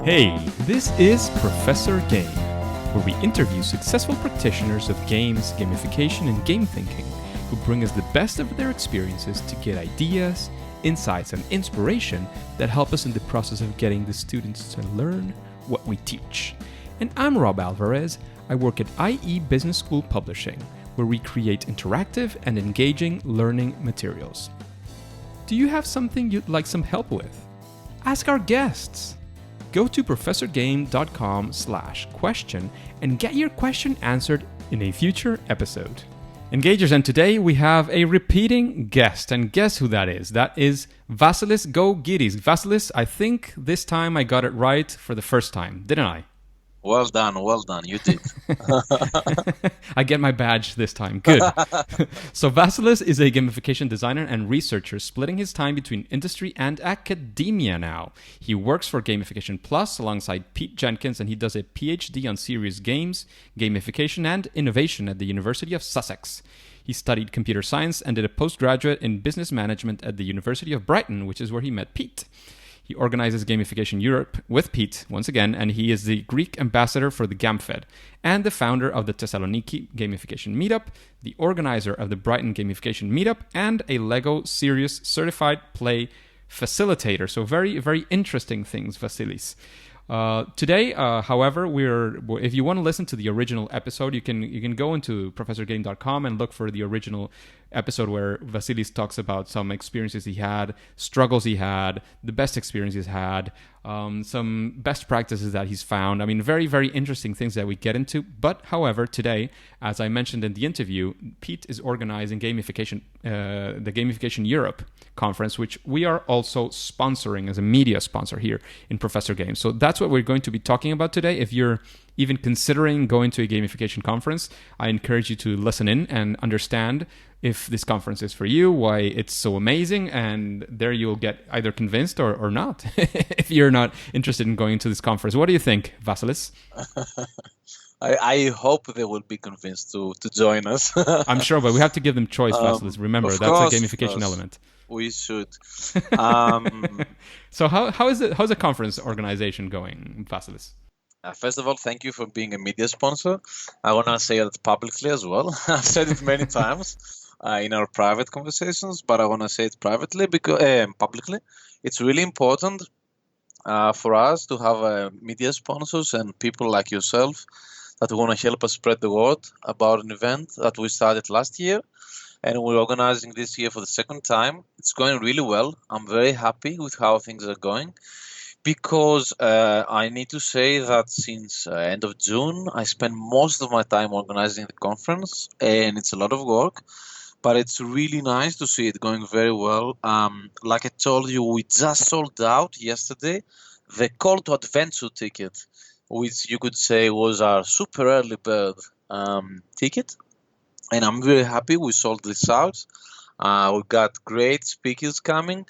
Hey, this is Professor Game, where we interview successful practitioners of games, gamification, and game thinking who bring us the best of their experiences to get ideas, insights, and inspiration that help us in the process of getting the students to learn what we teach. And I'm Rob Alvarez. I work at IE Business School Publishing, where we create interactive and engaging learning materials. Do you have something you'd like some help with? Ask our guests. Go to professorgame.com/question and get your question answered in a future episode. Engagers, and today we have a repeating guest, and guess who that is? That is Vasilis Gkogkidis. Vasilis, I think this time I got it right for the first time, didn't I? Well done, you did. I get my badge this time, good. So Vasilis is a gamification designer and researcher splitting his time between industry and academia now. He works for Gamification Plus alongside Pete Jenkins, and he does a Ph.D. on serious games, gamification, and innovation at the University of Sussex. He studied computer science and did a postgraduate in business management at the University of Brighton, which is where he met Pete. He organizes Gamification Europe with Pete, once again, and he is the Greek ambassador for the GamFed and the founder of the Thessaloniki Gamification Meetup, the organizer of the Brighton Gamification Meetup, and a LEGO Serious Certified Play Facilitator. So very, very interesting things, Vasilis. Today, however, if you want to listen to the original episode, you can go into professorgame.com and look for the original episode where Vasilis talks about some experiences he had, struggles he had, the best experience he's had, some best practices that he's found. I mean, very, very interesting things that we get into. But, however, today, as I mentioned in the interview, Pete is organizing the Gamification Europe conference, which we are also sponsoring as a media sponsor here in Professor Game. So that's what we're going to be talking about today. If you're even considering going to a gamification conference, I encourage you to listen in and understand if this conference is for you, why it's so amazing, and there you'll get either convinced or not if you're not interested in going to this conference. What do you think, Vasilis? I hope they will be convinced to join us. I'm sure, but we have to give them choice, Vasilis. Remember, that's a gamification element. We should. So how's the conference organization going, Vasilis? First of all, thank you for being a media sponsor. I want to say that publicly as well. I've said it many times in our private conversations, but I want to say it publicly. It's really important for us to have media sponsors and people like yourself that want to help us spread the word about an event that we started last year. And we're organizing this year for the second time. It's going really well. I'm very happy with how things are going. Because I need to say that since end of June, I spent most of my time organizing the conference, and it's a lot of work, but it's really nice to see it going very well. Like I told you, we just sold out yesterday the Call to Adventure ticket, which you could say was our super early bird ticket, and I'm very happy we sold this out. We got great speakers coming.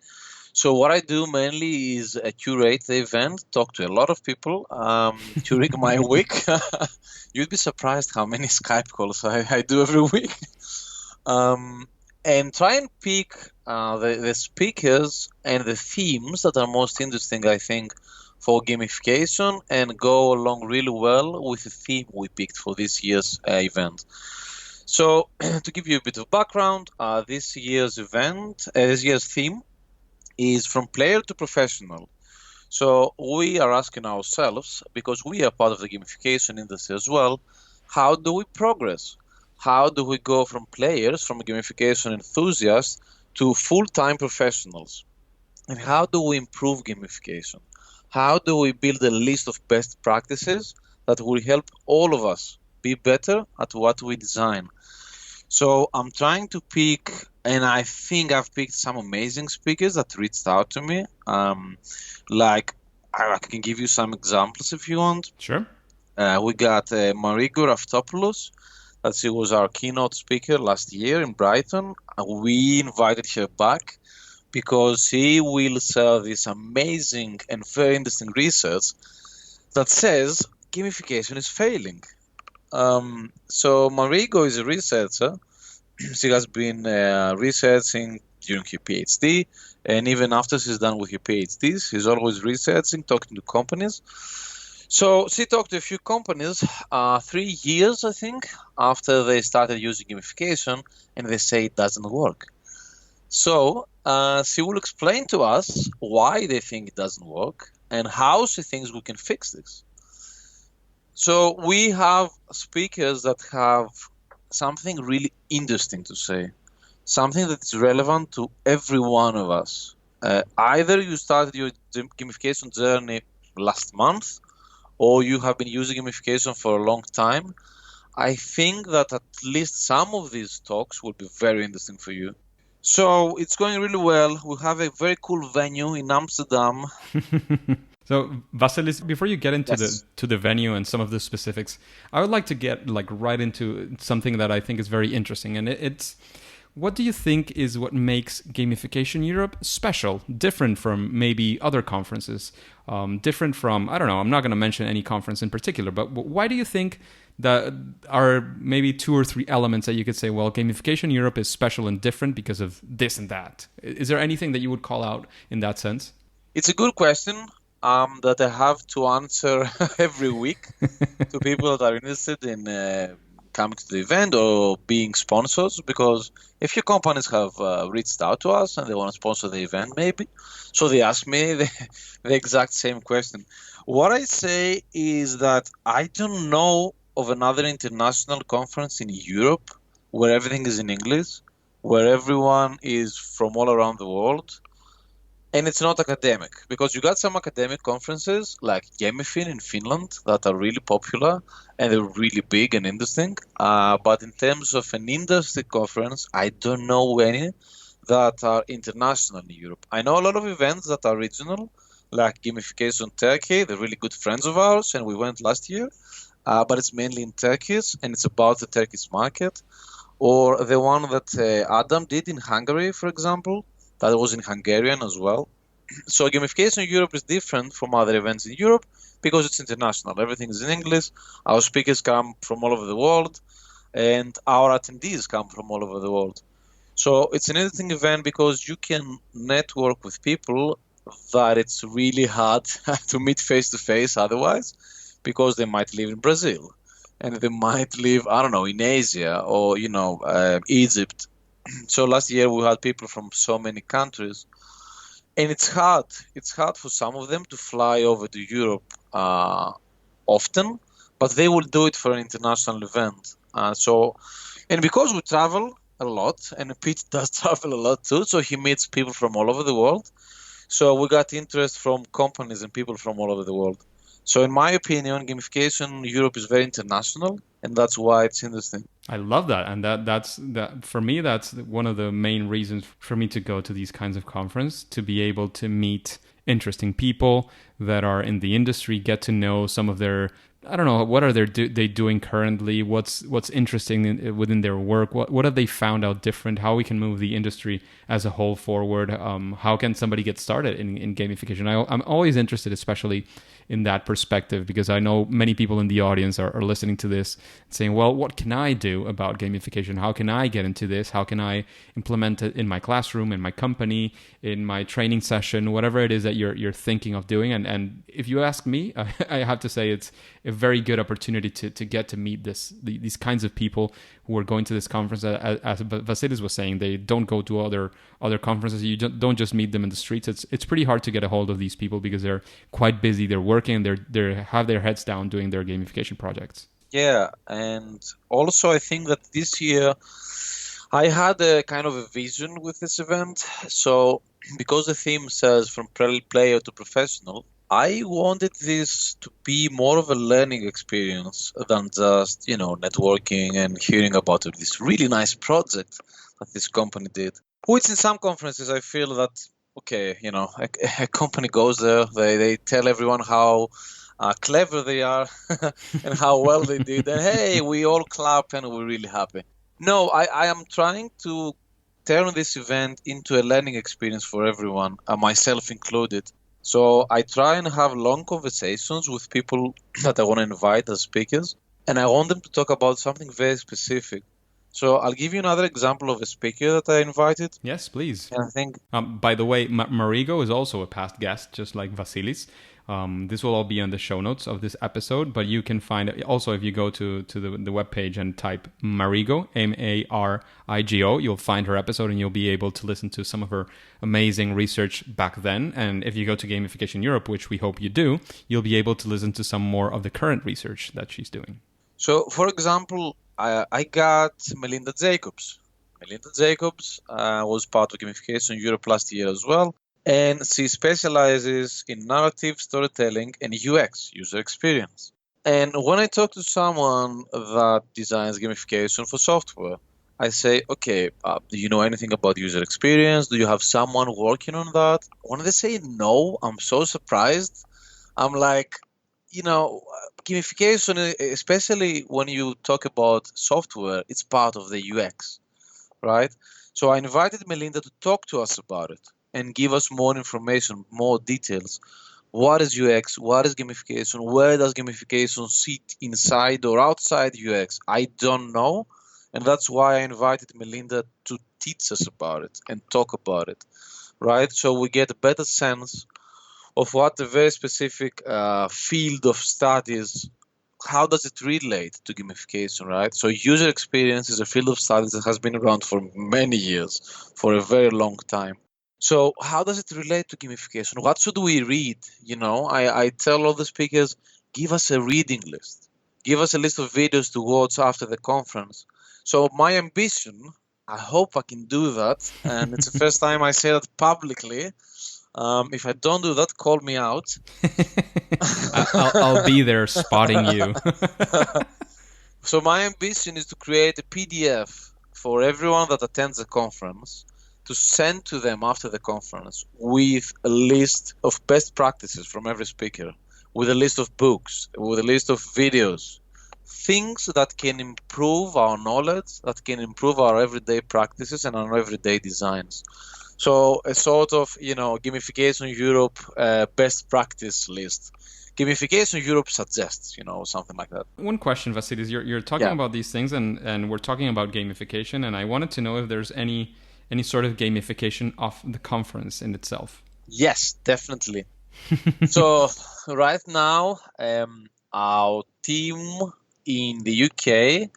So what I do mainly is curate the event, talk to a lot of people during my week. You'd be surprised how many Skype calls I do every week. And try and pick the speakers and the themes that are most interesting, I think, for gamification and go along really well with the theme we picked for this year's event. So to give you a bit of background, this year's theme is from player to professional. So we are asking ourselves, because we are part of the gamification industry as well, how do we progress? How do we go from players, from gamification enthusiasts, to full-time professionals? And how do we improve gamification? How do we build a list of best practices that will help all of us be better at what we design? So I'm trying to pick, and I think I've picked some amazing speakers that reached out to me. Like, I can give you some examples if you want. Sure. We got Marigo Raftopoulos, that she was our keynote speaker last year in Brighton. We invited her back because she will share this amazing and very interesting research that says gamification is failing. So Marigo is a researcher. She has been researching during her PhD. And even after she's done with her PhD, she's always researching, talking to companies. So she talked to a few companies 3 years, I think, after they started using gamification, and they say it doesn't work. So she will explain to us why they think it doesn't work and how she thinks we can fix this. So we have speakers that have something really interesting to say, something that is relevant to every one of us. Either you started your gamification journey last month, or you have been using gamification for a long time. I think that at least some of these talks will be very interesting for you. So it's going really well. We have a very cool venue in Amsterdam. So Vasilis, before you get into Yes. the venue and some of the specifics, I would like to get right into something that I think is very interesting, and it's what do you think is what makes Gamification Europe special, different from maybe other conferences, different from, I don't know, I'm not going to mention any conference in particular, but why do you think that are maybe 2 or 3 elements that you could say, well, Gamification Europe is special and different because of this and that? Is there anything that you would call out in that sense? It's a good question that I have to answer every week to people that are interested in coming to the event or being sponsors, because a few companies have reached out to us and they want to sponsor the event maybe. So they ask me the exact same question. What I say is that I don't know of another international conference in Europe where everything is in English, where everyone is from all around the world. And it's not academic, because you got some academic conferences like GamFed in Finland that are really popular and they're really big and interesting. But in terms of an industry conference, I don't know any that are international in Europe. I know a lot of events that are regional, like Gamification Turkey. They're really good friends of ours, and we went last year. But it's mainly in Turkish, and it's about the Turkish market. Or the one that Adam did in Hungary, for example. That was in Hungarian as well. So Gamification Europe is different from other events in Europe because it's international. Everything is in English. Our speakers come from all over the world, and our attendees come from all over the world. So it's an interesting event because you can network with people that it's really hard to meet face to face otherwise, because they might live in Brazil and they might live, I don't know, in Asia or, Egypt. So last year we had people from so many countries, and it's hard. It's hard for some of them to fly over to Europe often, but they will do it for an international event. And because we travel a lot, and Pete does travel a lot too, so he meets people from all over the world. So we got interest from companies and people from all over the world. So in my opinion, Gamification Europe is very international, and that's why it's interesting. I love that, and that's for me. That's one of the main reasons for me to go to these kinds of conferences, to be able to meet interesting people that are in the industry, get to know some of their, I don't know, what are they doing currently, what's interesting within their work, what have they found out different, how we can move the industry as a whole forward, how can somebody get started in gamification. I'm always interested, especially in that perspective, because I know many people in the audience are listening to this saying, well, what can I do about gamification? How can I get into this? How can I implement it in my classroom, in my company, in my training session, whatever it is that you're thinking of doing? And if you ask me, I have to say it's a very good opportunity to get to meet these kinds of people who are going to this conference. As Vasilis was saying, they don't go to other conferences. You don't just meet them in the streets. It's pretty hard to get a hold of these people because they're quite busy. They're working. They have their heads down doing their gamification projects. Yeah, and also I think that this year I had a kind of a vision with this event. So because the theme says from player to professional, I wanted this to be more of a learning experience than just, networking and hearing about this really nice project that this company did. Which in some conferences I feel that, okay, a company goes there, they tell everyone how clever they are and how well they did, and hey, we all clap and we're really happy. No, I am trying to turn this event into a learning experience for everyone, myself included. So I try and have long conversations with people that I want to invite as speakers, and I want them to talk about something very specific. So I'll give you another example of a speaker that I invited. Yes, please. And I think, By the way, Marigo is also a past guest, just like Vasilis. This will all be on the show notes of this episode, but you can find it also if you go to the webpage and type Marigo, Marigo, you'll find her episode and you'll be able to listen to some of her amazing research back then. And if you go to Gamification Europe, which we hope you do, you'll be able to listen to some more of the current research that she's doing. so for example, I got Melinda Jacobs. Melinda Jacobs was part of Gamification Europe last year as well. And she specializes in narrative storytelling and UX, user experience. And when I talk to someone that designs gamification for software, I say, okay, do you know anything about user experience? Do you have someone working on that? When they say no, I'm so surprised. I'm like, gamification, especially when you talk about software, it's part of the UX, right? So I invited Melinda to talk to us about it and give us more information, more details. What is UX? What is gamification? Where does gamification sit inside or outside UX? I don't know. And that's why I invited Melinda to teach us about it and talk about it, right? So we get a better sense of what the very specific field of studies, how does it relate to gamification, right? So user experience is a field of studies that has been around for many years, for a very long time. So how does it relate to gamification? What should we read? I tell all the speakers, give us a reading list. Give us a list of videos to watch after the conference. So my ambition, I hope I can do that. And it's the first time I say that publicly. If I don't do that, call me out. I'll be there spotting you. So my ambition is to create a PDF for everyone that attends the conference to send to them after the conference with a list of best practices from every speaker, with a list of books, with a list of videos, things that can improve our knowledge, that can improve our everyday practices and our everyday designs. So a sort of, Gamification Europe best practice list. Gamification Europe suggests, something like that. One question, Vasilis, you're talking about these things and we're talking about gamification, and I wanted to know if there's any sort of gamification of the conference in itself. Yes, definitely. So right now, our team in the UK,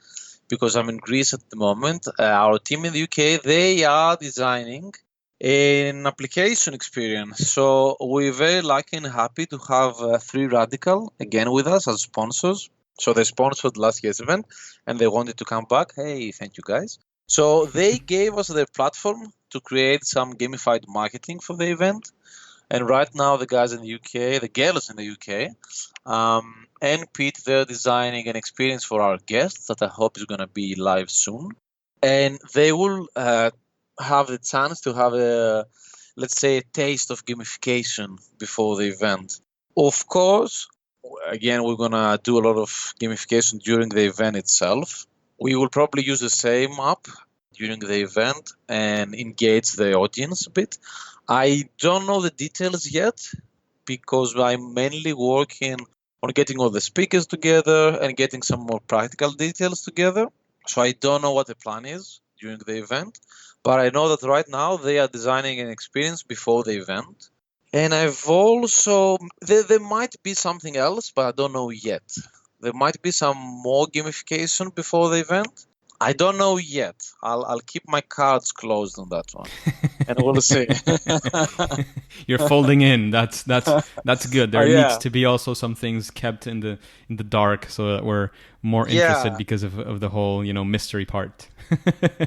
because I'm in Greece at the moment, our team in the UK, they are designing an application experience. So we're very lucky and happy to have 3 Radical again with us as sponsors. So they sponsored last year's event and they wanted to come back. Hey, thank you guys. So they gave us their platform to create some gamified marketing for the event. And right now the guys in the UK, the girls in the UK, and Pete, they're designing an experience for our guests that I hope is going to be live soon. And they will have the chance to have a taste of gamification before the event. Of course, again, we're going to do a lot of gamification during the event itself. We will probably use the same app during the event and engage the audience a bit. I don't know the details yet because I'm mainly working on getting all the speakers together and getting some more practical details together. So I don't know what the plan is during the event, but I know that right now they are designing an experience before the event. And I've also, there might be something else, but I don't know yet. There might be some more gamification before the event. I don't know yet. I'll keep my cards closed on that one, and we'll see. You're folding in. That's good. There needs to be also some things kept in the dark so that we're more interested because of the whole mystery part.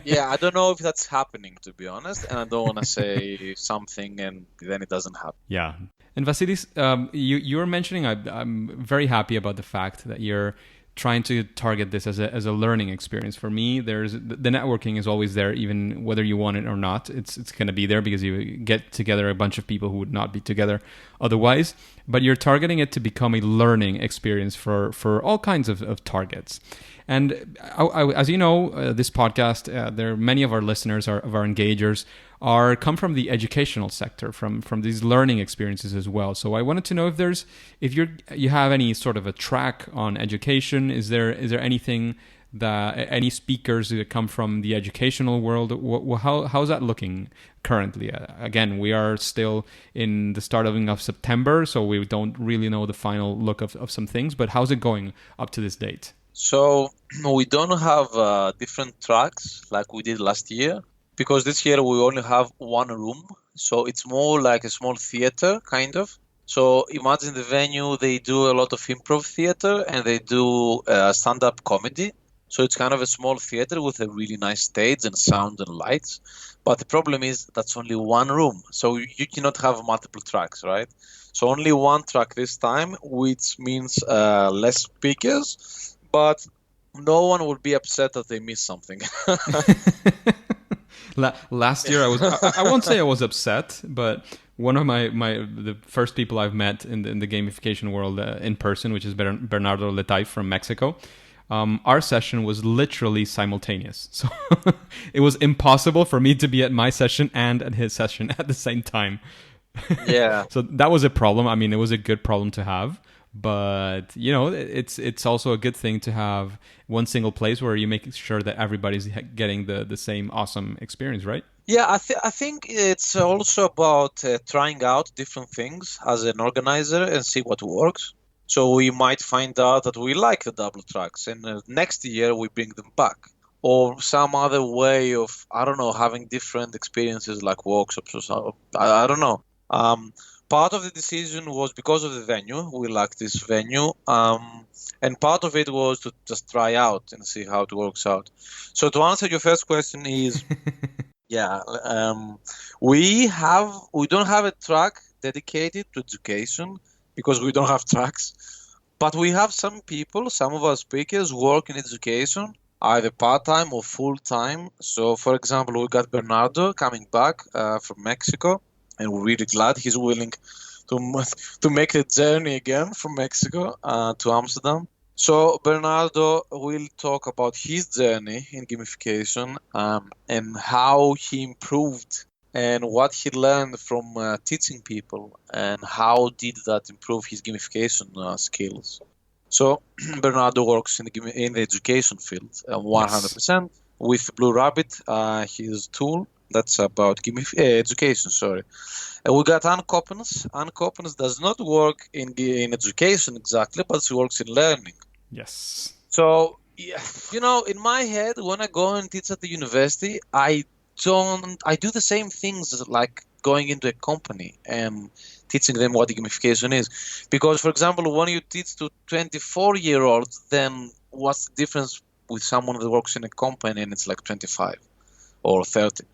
Yeah, I don't know if that's happening, to be honest, and I don't want to say something and then it doesn't happen. Yeah. And Vasilis, you were mentioning, I'm very happy about the fact that you're trying to target this as a learning experience. For me, there's the networking is always there, even whether you want it or not. It's going to be there because you get together a bunch of people who would not be together otherwise. But you're targeting it to become a learning experience for all kinds of targets. And as you know, this podcast, there are many of our listeners, of our engagers, come from the educational sector, from these learning experiences as well. So I wanted to know if you have any sort of a track on education. Is there anything any speakers that come from the educational world? How's that looking currently? Again, we are still in the start of September, so we don't really know the final look of some things, but how's it going up to this date? So we don't have different tracks like we did last year, because this year we only have one room. So it's more like a small theater, kind of. So imagine the venue, they do a lot of improv theater and they do stand-up comedy. So it's kind of a small theater with a really nice stage and sound and lights. But the problem is that's only one room. So you cannot have multiple tracks, right? So only one track this time, which means less speakers, but no one will be upset that they missed something. Last year, I won't say I was upset, but one of the first people I've met in the gamification world in person, which is Bernardo Letay from Mexico, our session was literally simultaneous. So it was impossible for me to be at my session and at his session at the same time. Yeah. So that was a problem. I mean, it was a good problem to have. But it's also a good thing to have one single place where you make sure that everybody's getting the same awesome experience, right? Yeah, I think it's also about trying out different things as an organizer and see what works. So we might find out that we like the double tracks, and next year we bring them back, or some other way of, I don't know, having different experiences like workshops or something. I don't know. Part of the decision was because of the venue. We liked this venue. And part of it was to just try out and see how it works out. So to answer your first question is, we don't have a track dedicated to education because we don't have tracks. But we have some of our speakers work in education, either part-time or full-time. So for example, we got Bernardo coming back from Mexico. And we're really glad he's willing to make the journey again from Mexico to Amsterdam. So Bernardo will talk about his journey in gamification and how he improved and what he learned from teaching people and how did that improve his gamification skills. So Bernardo works in the education field 100% with Blue Rabbit, his tool. That's about education, sorry. And we got Anne Coppens. Anne Coppens does not work in education exactly, but she works in learning. Yes. So, in my head, when I go and teach at the university, I do the same things like going into a company and teaching them what gamification is. Because, for example, when you teach to 24-year-olds, then what's the difference with someone that works in a company and it's like 25 or 30?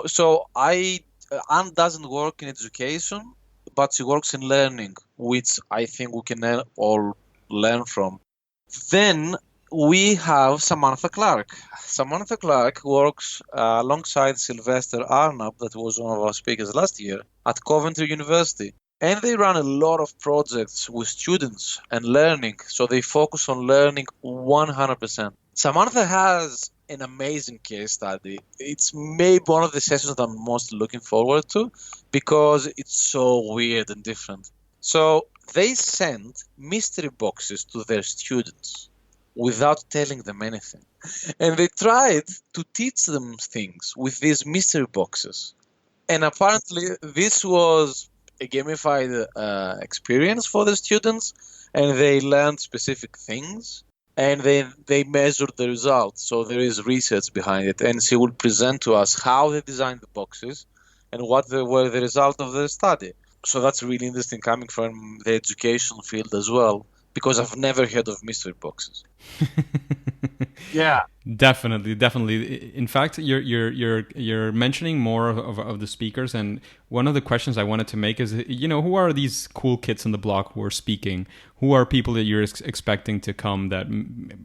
So Anne doesn't work in education, but she works in learning, which I think we can all learn from. Then we have Samantha Clark. Samantha Clark works alongside Sylvester Arnab, that was one of our speakers last year, at Coventry University. And they run a lot of projects with students and learning, so they focus on learning 100%. Samantha has an amazing case study. It's maybe one of the sessions that I'm most looking forward to because it's so weird and different. So they send mystery boxes to their students without telling them anything. And they tried to teach them things with these mystery boxes. And apparently this was a gamified experience for the students, and they learned specific things. And they measured the results, so there is research behind it. And she will present to us how they designed the boxes and what were the result of the study. So that's really interesting coming from the education field as well, because I've never heard of mystery boxes. Yeah. Definitely. In fact, you're mentioning more of the speakers, and one of the questions I wanted to make is, who are these cool kids on the block who are speaking? Who are people that you're expecting to come, that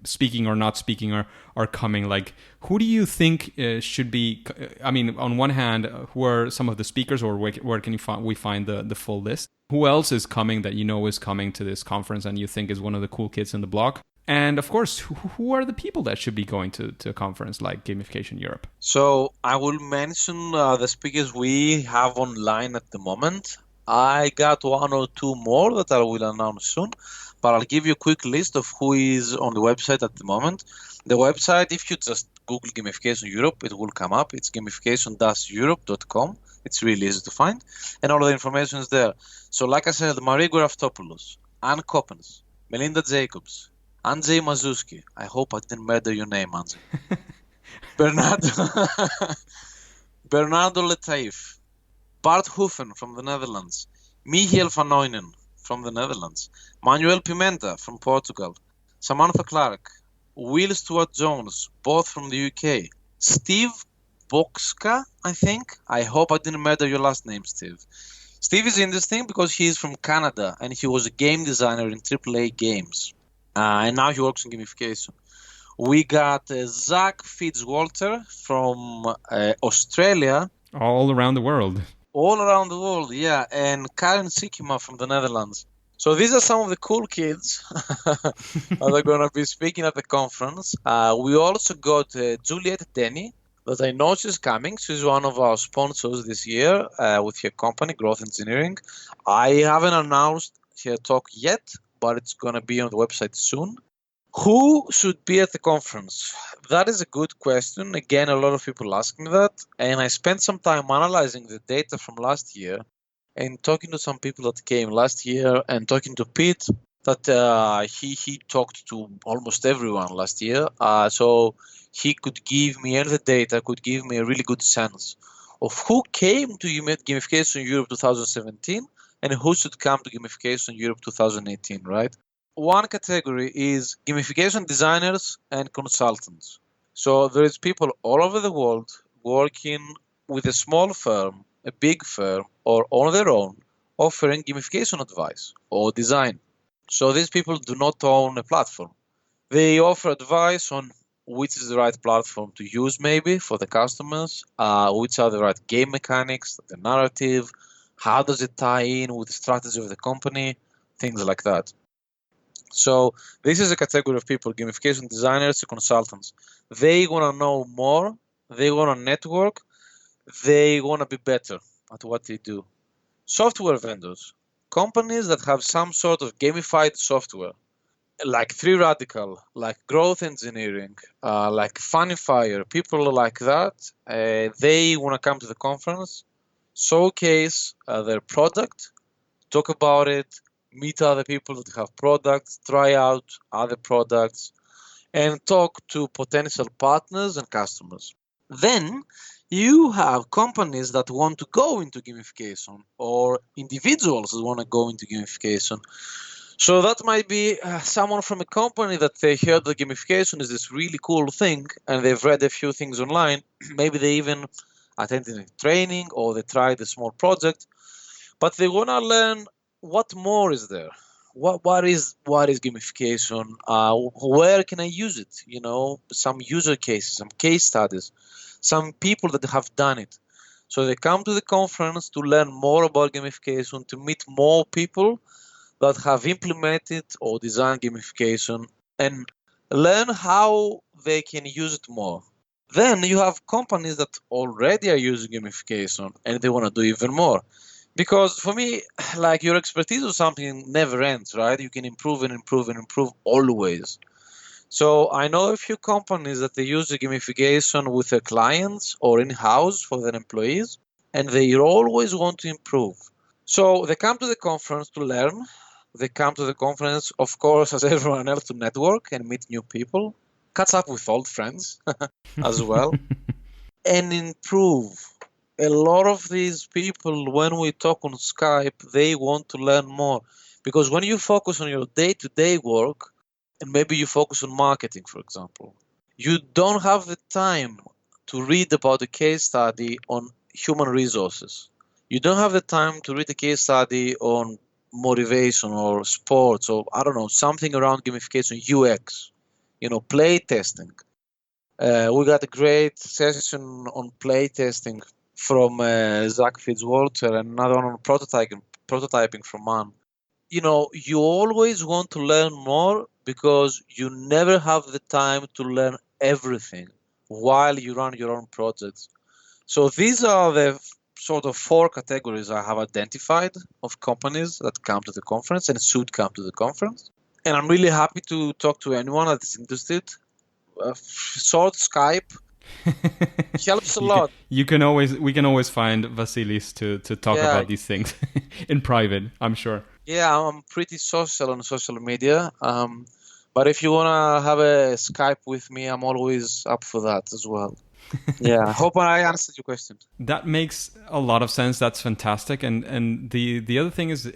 speaking or not speaking are coming? Like, who do you think should be? I mean, on one hand, who are some of the speakers, or where can we find the full list? Who else is coming that is coming to this conference and you think is one of the cool kids in the block? And of course, who are the people that should be going to a conference like Gamification Europe? So I will mention the speakers we have online at the moment. I got one or two more that I will announce soon. but I'll give you a quick list of who is on the website at the moment. The website, if you just Google Gamification Europe, it will come up. It's gamification-europe.com. It's really easy to find, and all the information is there. So like I said, Marie Gouraftopoulos, Anne Coppens, Melinda Jacobs, Andrzej Mazuski. I hope I didn't murder your name, Andrzej. Bernardo Letaif, Bart Hoeven from the Netherlands, Michiel van Oynen from the Netherlands, Manuel Pimenta from Portugal, Samantha Clark, Will Stewart Jones, both from the UK, Steve Boxka, I think. I hope I didn't murder your last name, Steve. Steve is interesting because he is from Canada and he was a game designer in AAA games. And now he works in gamification. We got Zach Fitzwalter from Australia. All around the world. All around the world, yeah. And Karen Sikima from the Netherlands. So these are some of the cool kids that are going to be speaking at the conference. We also got Juliette Denny, that I know she's coming. She's one of our sponsors this year with her company, Growth Engineering. I haven't announced her talk yet, but it's going to be on the website soon. Who should be at the conference? That is a good question. Again, a lot of people ask me that. And I spent some time analyzing the data from last year and talking to some people that came last year and talking to Pete that he talked to almost everyone last year. So he could give me, and the data could give me a really good sense of who came to Gamification Europe 2017 and who should come to Gamification Europe 2018, right? One category is gamification designers and consultants. So there is people all over the world working with a small firm, a big firm, or on their own, offering gamification advice or design. So these people do not own a platform. They offer advice on which is the right platform to use maybe for the customers, which are the right game mechanics, the narrative, how does it tie in with the strategy of the company, things like that. So this is a category of people, gamification designers, consultants. They want to know more, they want to network, they want to be better at what they do. Software vendors, companies that have some sort of gamified software, like 3Radical, like Growth Engineering, like Funnyfire, people like that, they want to come to the conference, showcase their product, talk about it, meet other people that have products, try out other products, and talk to potential partners and customers. Then you have companies that want to go into gamification or individuals that want to go into gamification. So that might be someone from a company that they heard that gamification is this really cool thing and they've read a few things online. Maybe they even attended a training or they tried a small project, but they want to learn what more is there. What is gamification? Where can I use it? You know, some user cases, some case studies, some people that have done it. So they come to the conference to learn more about gamification, to meet more people that have implemented or designed gamification and learn how they can use it more. Then you have companies that already are using gamification and they want to do even more. Because for me, like your expertise or something never ends, right? You can improve and improve and improve always. So I know a few companies that they use the gamification with their clients or in-house for their employees, and they always want to improve. So they come to the conference to learn. They come to the conference, of course, as everyone else, to network and meet new people, catch up with old friends as well, and improve. A lot of these people, when we talk on Skype, they want to learn more. Because when you focus on your day-to-day work, and maybe you focus on marketing, for example, you don't have the time to read about a case study on human resources. You don't have the time to read a case study on motivation or sports or, I don't know, something around gamification, UX, play testing. We got a great session on play testing from Zach Fitzwalter and another one on prototyping from Man. You always want to learn more because you never have the time to learn everything while you run your own projects. So these are the sort of 4 categories I have identified of companies that come to the conference and should come to the conference. And I'm really happy to talk to anyone that's interested. Short Skype helps a lot. We can always find Vasilis to talk Yeah, about these things in private, I'm sure. yeah, I'm pretty social on social media. But if you wanna have a Skype with me, I'm always up for that as well. Yeah, I hope I answered your question. That makes a lot of sense. That's fantastic. And the other thing is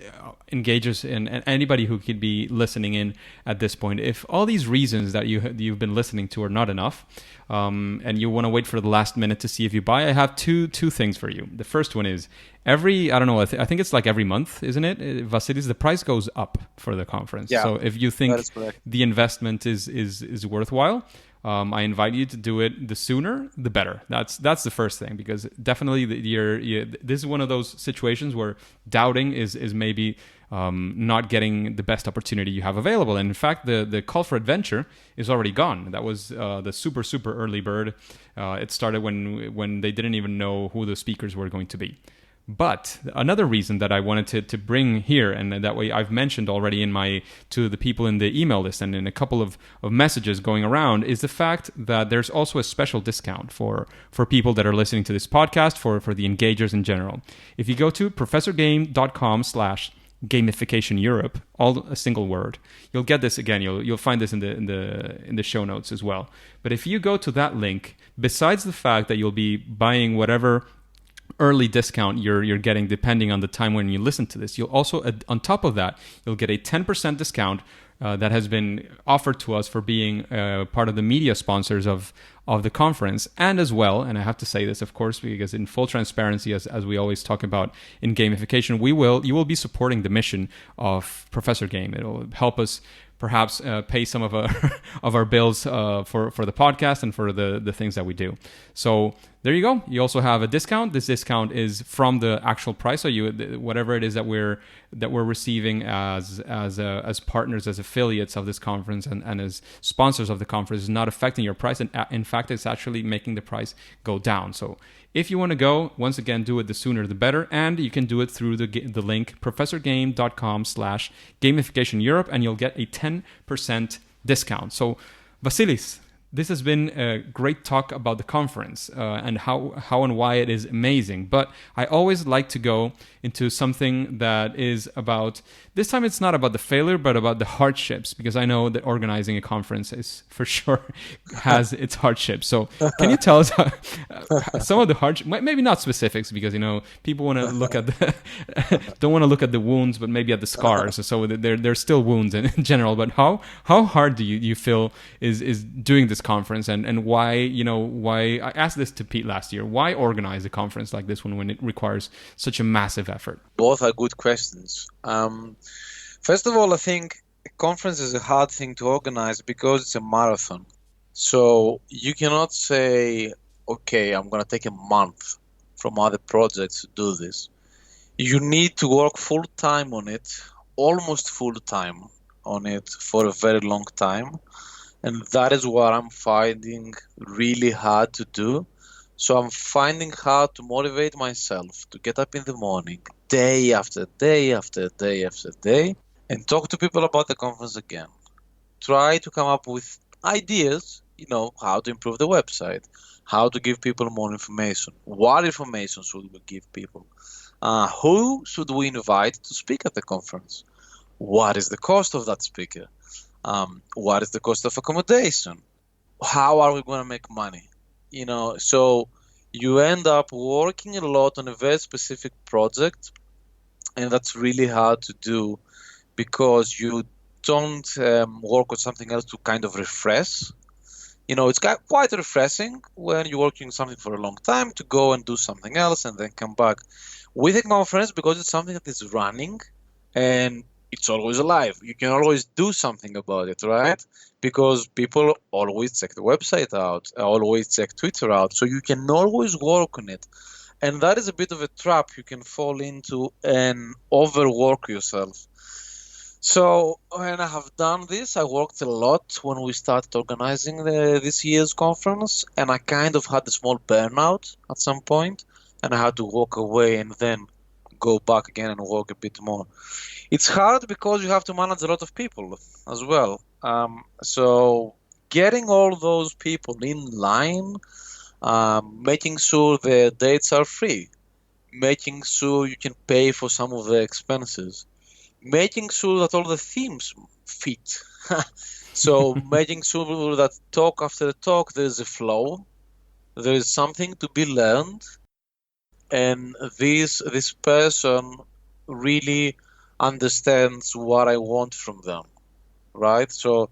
engagers and anybody who could be listening in at this point. If all these reasons that you've been listening to are not enough, and you want to wait for the last minute to see if you buy, I have two things for you. The first one is I don't know, I think it's like every month, isn't it? Vasilis, the price goes up for the conference. Yeah, so if you think that is correct. the investment is worthwhile, I invite you to do it. The sooner, the better. That's the first thing, because definitely this is one of those situations where doubting is maybe not getting the best opportunity you have available. And in fact, the call for adventure is already gone. That was the super early bird. It started when they didn't even know who the speakers were going to be. But another reason that I wanted to bring here, and that way I've mentioned already to the people in the email list and in a couple of messages going around, is the fact that there's also a special discount for people that are listening to this podcast, for the engagers in general. If you go to professorgame.com/Gamification Europe, all a single word, you'll get this again. You'll find this in the show notes as well. But if you go to that link, besides the fact that you'll be buying whatever early discount you're getting depending on the time when you listen to this, you'll also, on top of that, you'll get a 10% discount that has been offered to us for being part of the media sponsors of the conference. And as well, and I have to say this, of course, because in full transparency, as we always talk about in gamification, you will be supporting the mission of Professor Game. It'll help us perhaps pay some of our bills for the podcast and for the things that we do. So there you go. You also have a discount. This discount is from the actual price. So whatever it is that we're receiving as partners, as affiliates of this conference, and as sponsors of the conference, is not affecting your price. And in fact, it's actually making the price go down. So if you want to go, once again, do it the sooner the better. And you can do it through the link professorgame.com/Gamification Europe, and you'll get a 10% discount. So Vasilis, this has been a great talk about the conference and how and why it is amazing. But I always like to go into something that is about, this time it's not about the failure, but about the hardships, because I know that organizing a conference is for sure has its hardships. So can you tell us some of the hardships, maybe not specifics, because people want to look at don't want to look at the wounds, but maybe at the scars. So there's still wounds in general. But how hard do you feel is doing this conference, and why I asked this to Pete last year, why organize a conference like this one when it requires such a massive effort? Both are good questions. First of all, I think a conference is a hard thing to organize because it's a marathon. So you cannot say, okay, I'm going to take a month from other projects to do this. You need to work full time on it, almost full time on it for a very long time. And that is what I'm finding really hard to do. So I'm finding hard to motivate myself to get up in the morning, day after day after day after day, and talk to people about the conference again. Try to come up with ideas, how to improve the website, how to give people more information, what information should we give people, who should we invite to speak at the conference, what is the cost of that speaker, what is the cost of accommodation, how are we going to make money? So you end up working a lot on a very specific project, and that's really hard to do because you don't work on something else to kind of refresh. It's quite refreshing when you're working on something for a long time to go and do something else and then come back. With a conference, because it's something that is running and it's always alive, you can always do something about it, right? Because people always check the website out, always check Twitter out, so you can always work on it. And that is a bit of a trap you can fall into and overwork yourself. So when I have done this, I worked a lot when we started organizing this year's conference, and I kind of had a small burnout at some point, and I had to walk away and then go back again and work a bit more. It's hard because you have to manage a lot of people as well. So getting all those people in line, making sure the dates are free, making sure you can pay for some of the expenses, making sure that all the themes fit. So making sure that talk after talk there's a flow, there is something to be learned, and this person really understands what I want from them, right? So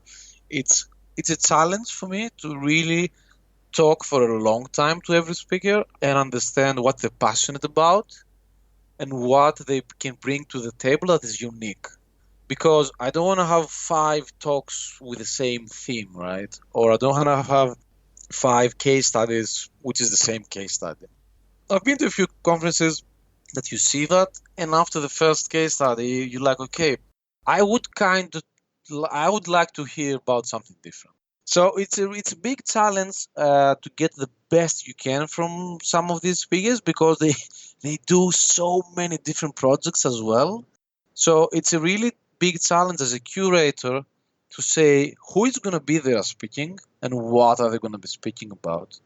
it's a challenge for me to really talk for a long time to every speaker and understand what they're passionate about and what they can bring to the table that is unique. Because I don't want to have 5 talks with the same theme, right? Or I don't want to have 5 case studies, which is the same case study. I've been to a few conferences that you see that, and after the first case study, you're like, okay, I would like to hear about something different. So it's a big challenge to get the best you can from some of these speakers because they do so many different projects as well. So it's a really big challenge as a curator to say who is going to be there speaking and what are they going to be speaking about.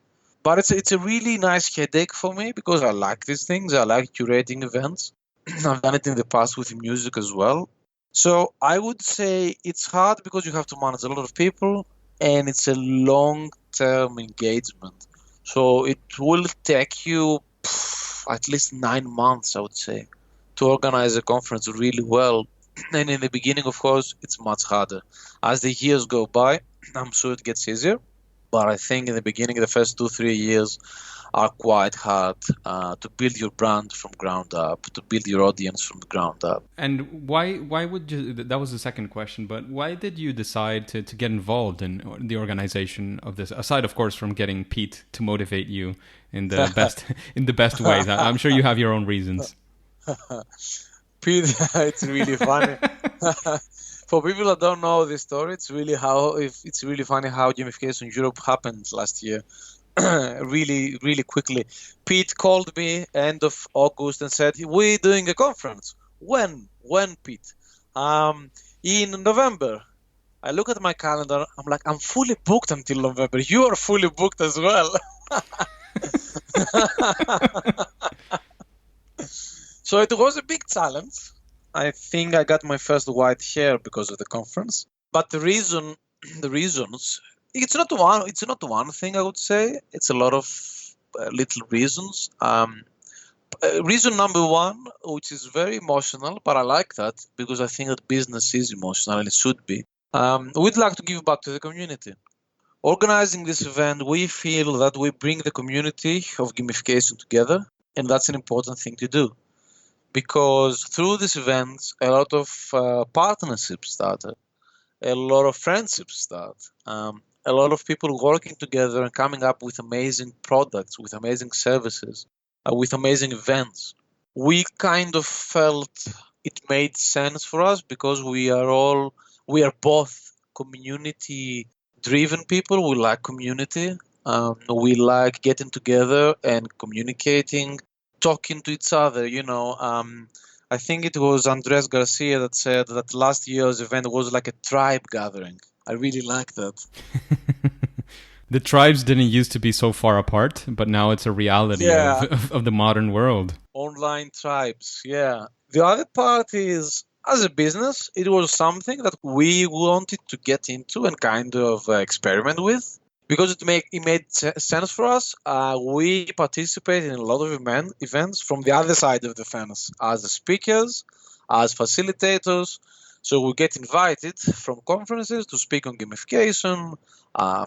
But it's a really nice headache for me because I like these things. I like curating events. I've done it in the past with music as well. So I would say it's hard because you have to manage a lot of people and it's a long-term engagement. So it will take you at least 9 months, I would say, to organize a conference really well. And in the beginning, of course, it's much harder. As the years go by, I'm sure it gets easier. But I think in the beginning, the first 2-3 years are quite hard to build your brand from ground up, to build your audience from the ground up. And why would you, that was the second question, but why did you decide to get involved in the organization of this, aside of course from getting Pete to motivate you in the best ways? I'm sure you have your own reasons. Pete, it's really funny. For people that don't know this story, it's really funny how Gamification Europe happened last year. really, really quickly. Pete called me end of August and said, "We're doing a conference." When, Pete? In November. I look at my calendar. I'm like, I'm fully booked until November. You are fully booked as well. So it was a big challenge. I think I got my first white hair because of the conference. But the reasons, it's not one thing, I would say. It's a lot of little reasons. Reason number one, which is very emotional, but I like that because I think that business is emotional and it should be. We'd like to give back to the community. Organizing this event, we feel that we bring the community of gamification together, and that's an important thing to do. Because through this event, a lot of partnerships started, a lot of friendships start, a lot of people working together and coming up with amazing products, with amazing services, with amazing events. We kind of felt it made sense for us because we are both community-driven people. We like community. We like getting together and communicating, talking to each other, I think it was Andres Garcia that said that last year's event was like a tribe gathering. I really like that. The tribes didn't used to be so far apart, but now it's a reality of the modern world. Online tribes, yeah. The other part is, as a business, it was something that we wanted to get into and kind of experiment with. Because it made sense for us, we participate in a lot of events from the other side of the fence as speakers, as facilitators. So we get invited from conferences to speak on gamification,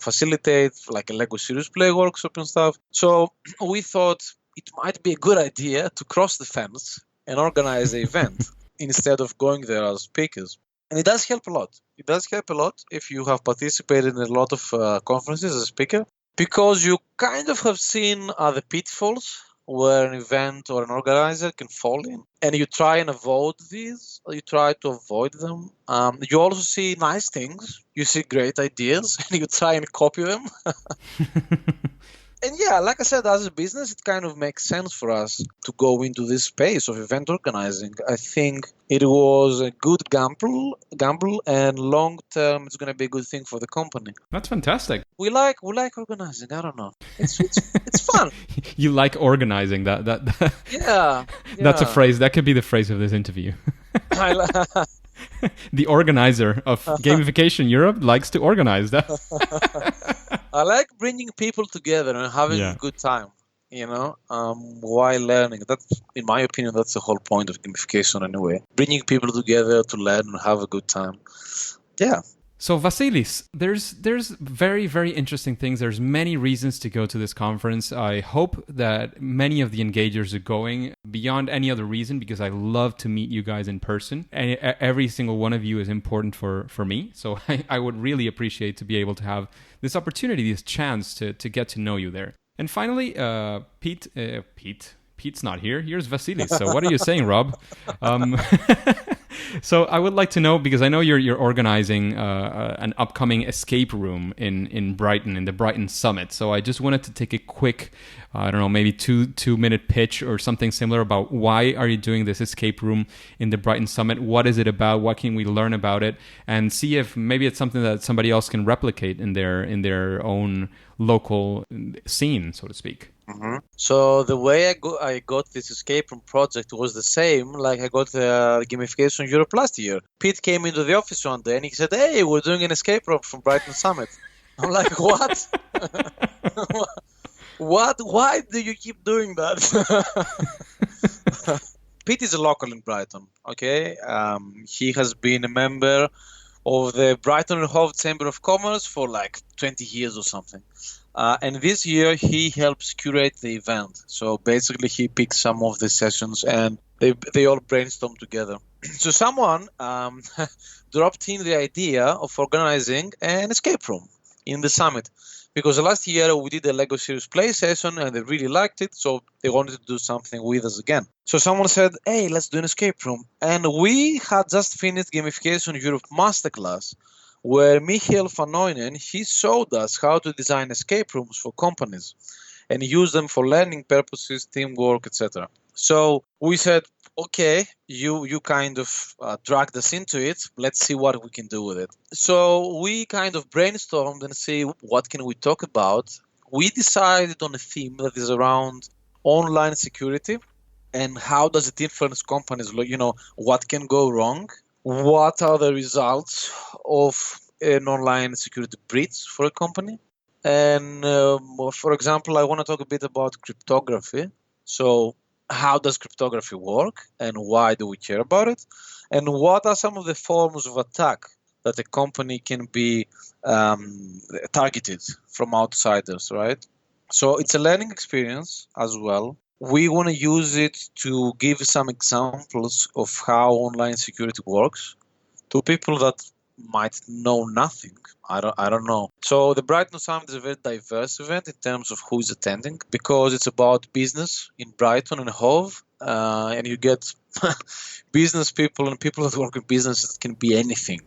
facilitate like a Lego Serious Play workshop and stuff. So we thought it might be a good idea to cross the fence and organize the event instead of going there as speakers. And it does help a lot. It does help a lot if you have participated in a lot of conferences as a speaker, because you kind of have seen the pitfalls where an event or an organizer can fall in. And you try and avoid these, or you try to avoid them. You also see nice things. You see great ideas, and you try and copy them. And yeah, like I said, as a business, it kind of makes sense for us to go into this space of event organizing. I think it was a good gamble, and long term, it's going to be a good thing for the company. That's fantastic. We like organizing. I don't know. It's fun. You like organizing. Yeah. That's a phrase. That could be the phrase of this interview. The organizer of Gamification Europe likes to organize that. I like bringing people together and having a good time, while learning. That's, in my opinion, that's the whole point of gamification anyway. Bringing people together to learn and have a good time. Yeah. So Vasilis, there's very, very interesting things. There's many reasons to go to this conference. I hope that many of the engagers are going beyond any other reason, because I love to meet you guys in person. And every single one of you is important for me. So I would really appreciate to be able to have this opportunity, this chance to get to know you there. And finally, Pete's not here. Here's Vasilis. So what are you saying, Rob? So I would like to know, because I know you're organizing an upcoming escape room in Brighton, in the Brighton Summit. So I just wanted to take a quick, I don't know, maybe two-minute pitch or something similar about why are you doing this escape room in the Brighton Summit? What is it about? What can we learn about it? And see if maybe it's something that somebody else can replicate in their own local scene, so to speak. Mm-hmm. So the way I got this escape room project was the same like I got Gamification Europe last year. Pete came into the office one day and he said, "Hey, we're doing an escape room from Brighton Summit." I'm like, "What? What? Why do you keep doing that?" Pete is a local in Brighton, okay? He has been a member of the Brighton and Hove Chamber of Commerce for like 20 years or something. And this year, he helps curate the event. So basically, he picks some of the sessions and they all brainstorm together. So someone dropped in the idea of organizing an escape room in the summit. Because last year, we did a Lego Serious Play session and they really liked it. So they wanted to do something with us again. So someone said, "Hey, let's do an escape room." And we had just finished Gamification Europe Masterclass, where Michael van Oynen, he showed us how to design escape rooms for companies and use them for learning purposes, teamwork, etc. So we said, okay, you kind of dragged us into it. Let's see what we can do with it. So we kind of brainstormed and see what can we talk about. We decided on a theme that is around online security and how does it influence companies, what can go wrong. What are the results of an online security breach for a company? And for example, I want to talk a bit about cryptography. So how does cryptography work and why do we care about it? And what are some of the forms of attack that a company can be targeted from outsiders, right? So it's a learning experience as well. We want to use it to give some examples of how online security works to people that might know nothing. I don't know. So the Brighton Summit is a very diverse event in terms of who is attending, because it's about business in Brighton and Hove, and you get business people and people that work in business that can be anything,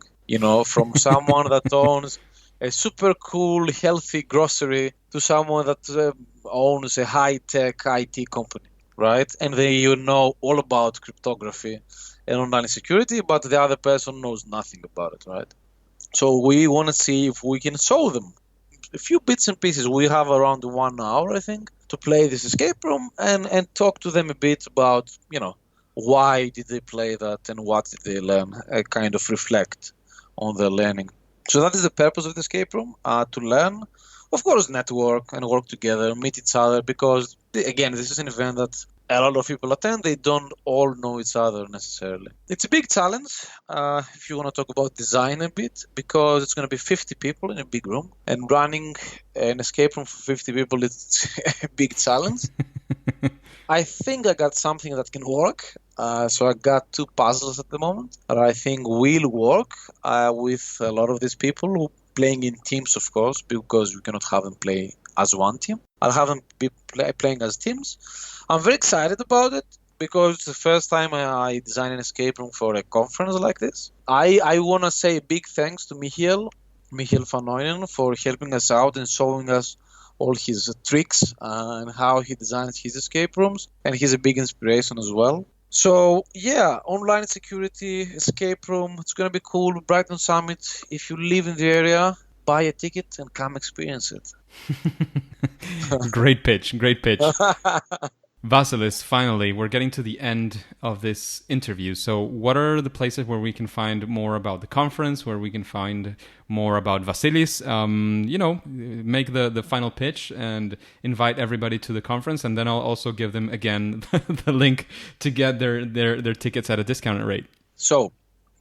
from someone that owns a super cool, healthy grocery to someone that owns a high-tech IT company, right? And they know all about cryptography and online security, but the other person knows nothing about it, right? So we want to see if we can show them a few bits and pieces. We have around 1 hour, I think, to play this escape room and talk to them a bit about, why did they play that and what did they learn, kind of reflect on their learning. So that is the purpose of the escape room, to learn, of course, network and work together, meet each other, because, again, this is an event that a lot of people attend. They don't all know each other necessarily. It's a big challenge, if you want to talk about design a bit, because it's going to be 50 people in a big room, and running an escape room for 50 people is a big challenge. I think I got something that can work. So I got 2 puzzles at the moment that I think will work with a lot of these people who playing in teams, of course, because we cannot have them play as one team. I'll have them be playing as teams. I'm very excited about it because it's the first time I design an escape room for a conference like this. I want to say big thanks to Michael van Oynen, for helping us out and showing us all his tricks and how he designs his escape rooms, and he's a big inspiration as well. So yeah, online security, escape room, it's going to be cool. Brighton Summit, if you live in the area, buy a ticket and come experience it. Great pitch. Vasilis, finally, we're getting to the end of this interview. So what are the places where we can find more about the conference, where we can find more about Vasilis? Make the final pitch and invite everybody to the conference. And then I'll also give them, again, the link to get their tickets at a discounted rate. So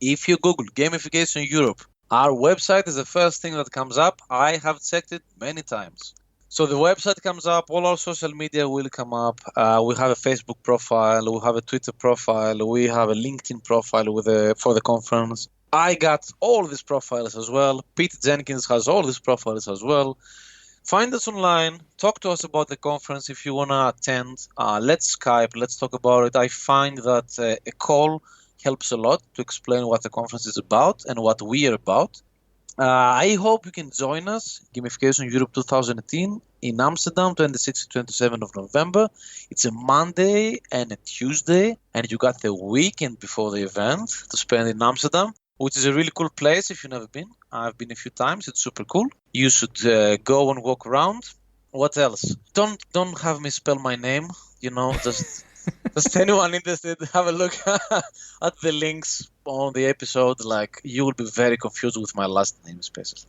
if you Google Gamification Europe, our website is the first thing that comes up. I have checked it many times. So the website comes up, all our social media will come up. We have a Facebook profile, we have a Twitter profile, we have a LinkedIn profile for the conference. I got all these profiles as well. Pete Jenkins has all these profiles as well. Find us online, talk to us about the conference if you want to attend. Let's Skype, let's talk about it. I find that a call helps a lot to explain what the conference is about and what we are about. I hope you can join us, Gamification Europe 2018 in Amsterdam, 26th to 27th of November. It's a Monday and a Tuesday, and you got the weekend before the event to spend in Amsterdam, which is a really cool place if you've never been. I've been a few times. It's super cool. You should go and walk around. What else? Don't have me spell my name, just anyone interested, have a look at the links on the episode. Like, you will be very confused with my last name, especially.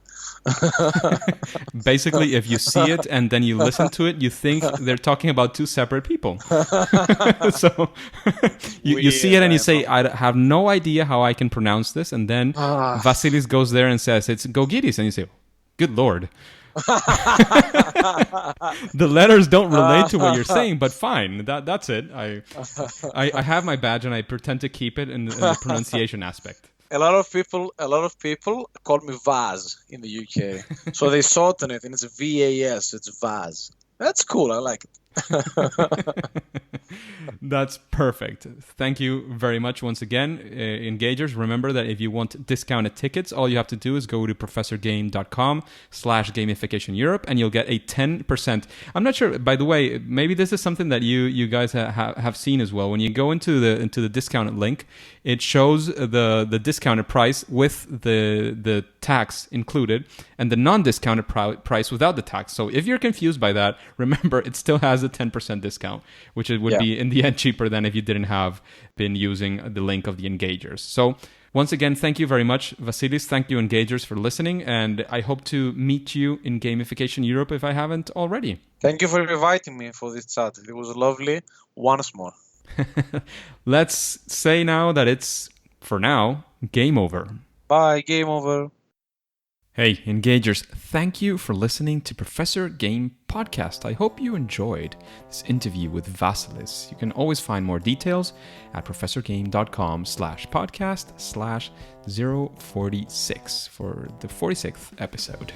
Basically, if you see it and then you listen to it, you think they're talking about two separate people. So you see it and you say, I have no idea how I can pronounce this. And then Vasilis goes there and says, it's Gkogkidis. And you say, good Lord. The letters don't relate to what you're saying, but fine. That's it. I have my badge and I pretend to keep it in the pronunciation aspect. A lot of people call me Vaz in the UK, so they shorten it and it's VAS. It's Vaz. That's cool. I like it. That's perfect. Thank you very much once again, engagers. Remember that if you want discounted tickets, all you have to do is go to professorgame.com/Gamification Europe and you'll get a 10%. I'm not sure, by the way, maybe this is something that you guys have seen as well. When you go into the discounted link, it shows the discounted price with the tax included and the non-discounted price without the tax. So if you're confused by that, remember it still has a 10% discount, which it would be in the end cheaper than if you didn't have been using the link of the engagers. So once again, thank you very much, Vasilis. Thank you, engagers, for listening. And I hope to meet you in Gamification Europe if I haven't already. Thank you for inviting me for this chat. It was lovely once more. Let's say now that it's, for now, game over. Bye, game over. Hey, engagers, thank you for listening to Professor Game Podcast. I hope you enjoyed this interview with Vasilis. You can always find more details at professorgame.com/podcast/046 for the 46th episode.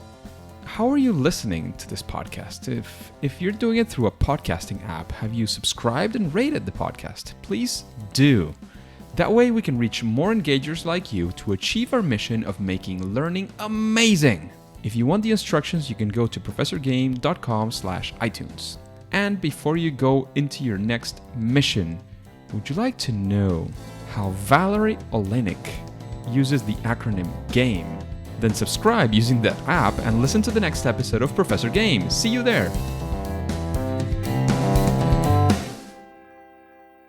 How are you listening to this podcast? If you're doing it through a podcasting app, have you subscribed and rated the podcast? Please do. That way we can reach more engagers like you to achieve our mission of making learning amazing. If you want the instructions, you can go to professorgame.com/iTunes. And before you go into your next mission, would you like to know how Valerie Olenek uses the acronym GAME? Then subscribe using that app and listen to the next episode of Professor Game. See you there!